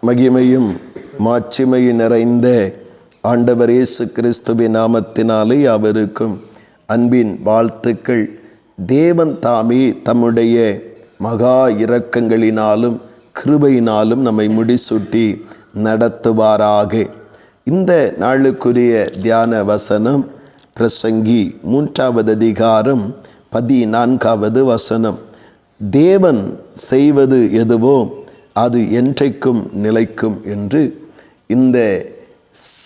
மகிமையும் மாட்சிமையும் நிறைந்த ஆண்டவர் இயேசு கிறிஸ்துவின் நாமத்தினாலே அவருக்கும் அன்பின் வாழ்த்துக்கள். தேவன் தாமே தம்முடைய மகா இரக்கங்களினாலும் கிருபையினாலும் நம்மை முடிசூட்டி நடத்துவாராக. இந்த நாளுக்குரிய தியான வசனம் பிரசங்கி 3வது அதிகாரம் 14வது வசனம். தேவன் செய்வது எதுவோ அது என்றைக்கும் நிலைக்கும் என்று இந்த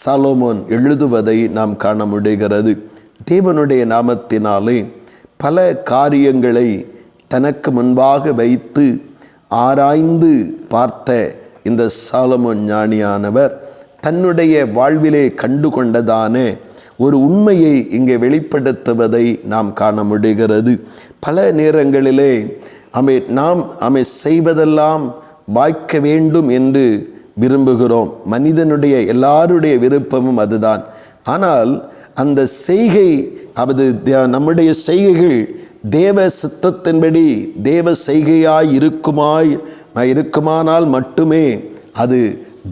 சாலமோன் எழுதுவதை நாம் காண முடிகிறது. தேவனுடைய நாமத்தினாலே பல காரியங்களை தனக்கு முன்பாக வைத்து ஆராய்ந்து பார்த்த இந்த சாலமோன் ஞானியானவர் தன்னுடைய வாழ்விலே கண்டு கொண்டதான ஒரு உண்மையை இங்கே வெளிப்படுத்துவதை நாம் காண முடிகிறது. பல நேரங்களிலே நாம் செய்வதெல்லாம் வாய்க்க வேண்டும் என்று விரும்புகிறோம். மனிதனுடைய எல்லாருடைய விருப்பமும் அதுதான். ஆனால் அந்த செய்கை நம்முடைய செய்கைகள் தேவ சித்தத்தின்படி தேவ செய்கையாய் இருக்குமானால் மட்டுமே அது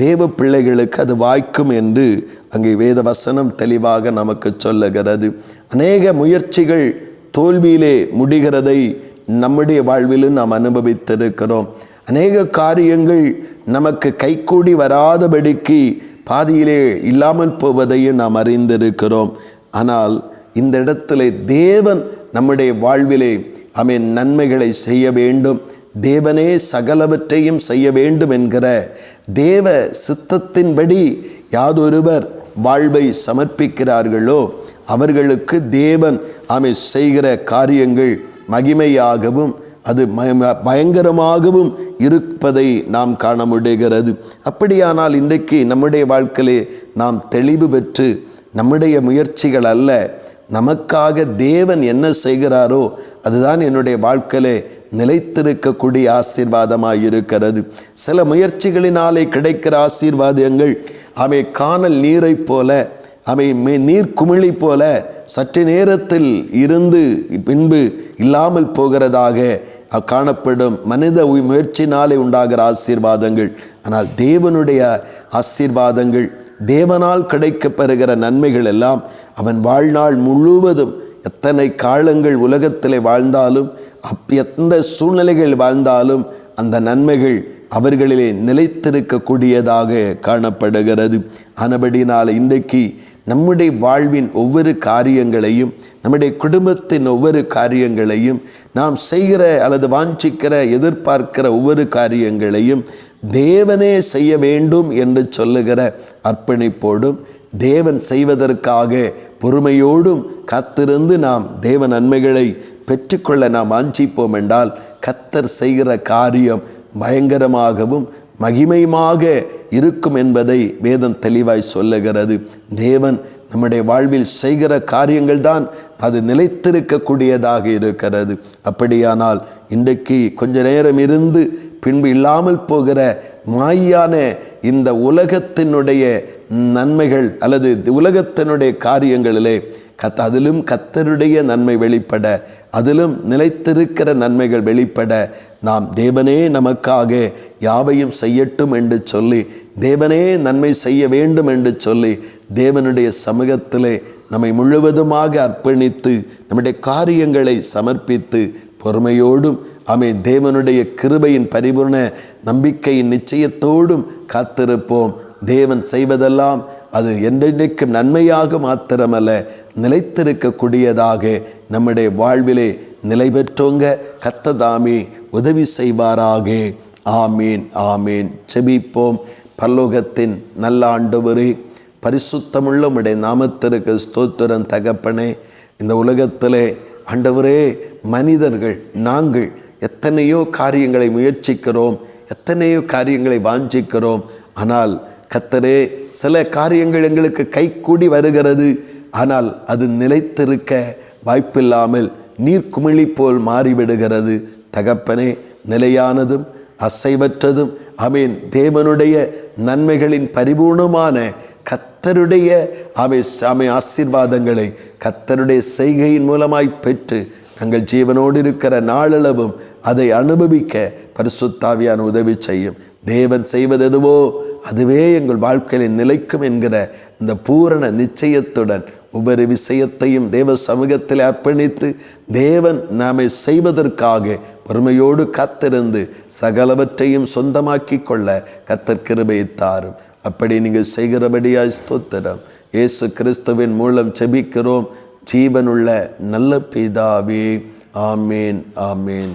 தேவ பிள்ளைகளுக்கு அது வாய்க்கும் என்று அங்கே வேத வசனம் தெளிவாக நமக்கு சொல்லுகிறது. அநேக முயற்சிகள் தோல்வியிலே முடிகிறதை நம்முடைய வாழ்விலும் நாம் அனுபவித்திருக்கிறோம். அநேக காரியங்கள் நமக்கு கைகூடி வராதபடிக்கு பாதியிலே இல்லாமல் போவதையும் நாம் அறிந்திருக்கிறோம். ஆனால் இந்த இடத்துல தேவன் நம்முடைய வாழ்விலே நன்மைகளை செய்ய வேண்டும், தேவனே சகலவற்றையும் செய்ய வேண்டும் என்கிற தேவ சித்தத்தின்படி யாதொருவர் வாழ்வை சமர்ப்பிக்கிறார்களோ அவர்களுக்கு தேவன் செய்கிற காரியங்கள் மகிமையாகவும் அது பயங்கரமாகவும் இருப்பதை நாம் காண முடிகிறது. அப்படியானால் இன்றைக்கு நம்முடைய வாழ்க்கையிலே நாம் தெளிவு பெற்று நம்முடைய முயற்சிகள் அல்ல, நமக்காக தேவன் என்ன செய்கிறாரோ அதுதான் என்னுடைய வாழ்க்கையிலே நிலைத்திருக்கக்கூடிய ஆசீர்வாதமாக இருக்கிறது. சில முயற்சிகளினாலே கிடைக்கிற ஆசீர்வாதங்கள் காணல் நீரை போல நீர் குமிழி போல சற்று நேரத்தில் இருந்து பின்பு இல்லாமல் போகிறதாக காணப்படும் மனித முயற்சினாலே உண்டாகிற ஆசீர்வாதங்கள். ஆனால் தேவனுடைய ஆசீர்வாதங்கள், தேவனால் கிடைக்கப்பெறுகிற நன்மைகள் எல்லாம் அவன் வாழ்நாள் முழுவதும் எத்தனை காலங்கள் உலகத்திலே வாழ்ந்தாலும் எந்த சூழ்நிலைகள் வாழ்ந்தாலும் அந்த நன்மைகள் அவர்களிலே நிலைத்திருக்கக்கூடியதாக காணப்படுகிறது. ஆனபடினால் இன்றைக்கு நம்முடைய வாழ்வின் ஒவ்வொரு காரியங்களையும், நம்முடைய குடும்பத்தின் ஒவ்வொரு காரியங்களையும், நாம் செய்கிற அல்லது வாஞ்சிக்கிற எதிர்பார்க்கிற ஒவ்வொரு காரியங்களையும் தேவனே செய்ய வேண்டும் என்று சொல்லுகிற அர்ப்பணிப்போடும் தேவன் செய்வதற்காக பொறுமையோடும் காத்திருந்து நாம் தேவ நன்மைகளை பெற்றுக்கொள்ள நாம் வாஞ்சிப்போம் என்றால் கர்த்தர் செய்கிற காரியம் பயங்கரமாகவும் மகிமையுமாக இருக்கும் என்பதை வேதம் தெளிவாய் சொல்லுகிறது. தேவன் நம்முடைய வாழ்வில் செய்கிற காரியங்கள் தான் அது நிலைத்திருக்கக்கூடியதாக இருக்கிறது. அப்படியானால் இன்றைக்கு கொஞ்ச நேரம் இருந்து பின்பு இல்லாமல் போகிற மாயான இந்த உலகத்தினுடைய நன்மைகள் அல்லது உலகத்தினுடைய காரியங்களிலே அதிலும் கர்த்தருடைய நன்மை வெளிப்பட, அதிலும் நிலைத்திருக்கிற நன்மைகள் வெளிப்பட நாம் தேவனே நமக்காக யாவையும் செய்யட்டும் என்று சொல்லி, தேவனே நன்மை செய்ய வேண்டும் என்று சொல்லி தேவனுடைய சமூகத்திலே நம்மை முழுவதுமாக அர்ப்பணித்து நம்முடைய காரியங்களை சமர்ப்பித்து பொறுமையோடும் தேவனுடைய கிருபையின் பரிபூர்ண நம்பிக்கையின் நிச்சயத்தோடும் காத்திருப்போம். தேவன் செய்வதெல்லாம் அது என்றென்றைக்கும் நன்மையாக மாத்திரமல்ல, நிலைத்திருக்கக்கூடியதாக நம்முடைய வாழ்விலே நிலை பெற்றோங்க கர்த்தர் உதவி செய்வாராக. ஆமீன் ஆமீன். செபிப்போம். பரலோகத்தின் நல்ல ஆண்டவரே, பரிசுத்தமுள்ள உம்முடைய நாமத்திற்கு ஸ்தோத்திரம் தகப்பனே. இந்த உலகத்திலே ஆண்டவரே மனிதர்கள் நாங்கள் எத்தனையோ காரியங்களை முயற்சிக்கிறோம், எத்தனையோ காரியங்களை வாஞ்சிக்கிறோம். ஆனால் கர்த்தரே சில காரியங்கள் எங்களுக்கு கைகூடி வருகிறது, ஆனால் அது நிலைத்திருக்க வாய்ப்பில்லாமல் நீர்க்குமிழி போல் மாறிவிடுகிறது. தகப்பனே, நிலையானதும் அசைவற்றதும் தேவனுடைய நன்மைகளின் பரிபூர்ணமான கர்த்தருடைய ஆசீர்வாதங்களை கர்த்தருடைய செய்கையின் மூலமாய் பெற்று நாங்கள் ஜீவனோடு இருக்கிற நாளளவும் அதை அனுபவிக்க பரிசுத்த ஆவியானவர் உதவி செய்யும். தேவன் செய்வது எதுவோ அதுவே எங்கள் வாழ்க்கையில் நிலைக்கும் என்கிற இந்த பூரண நிச்சயத்துடன் ஒவ்வொரு விஷயத்தையும் தேவ சமூகத்தில் அர்ப்பணித்து தேவன் நாமை செய்வதற்காக பொறுமையோடு காத்திருந்து சகலவற்றையும் சொந்தமாக்கி கொள்ள கர்த்தர் கிருபையை தாரும். அப்படி நீங்கள் செய்கிறபடியாய் ஸ்தோத்திரம். இயேசு கிறிஸ்துவின் மூலம் ஜெபிக்கிறோம் ஜீவனுள்ள நல்ல பிதாவே. ஆமேன், ஆமேன்.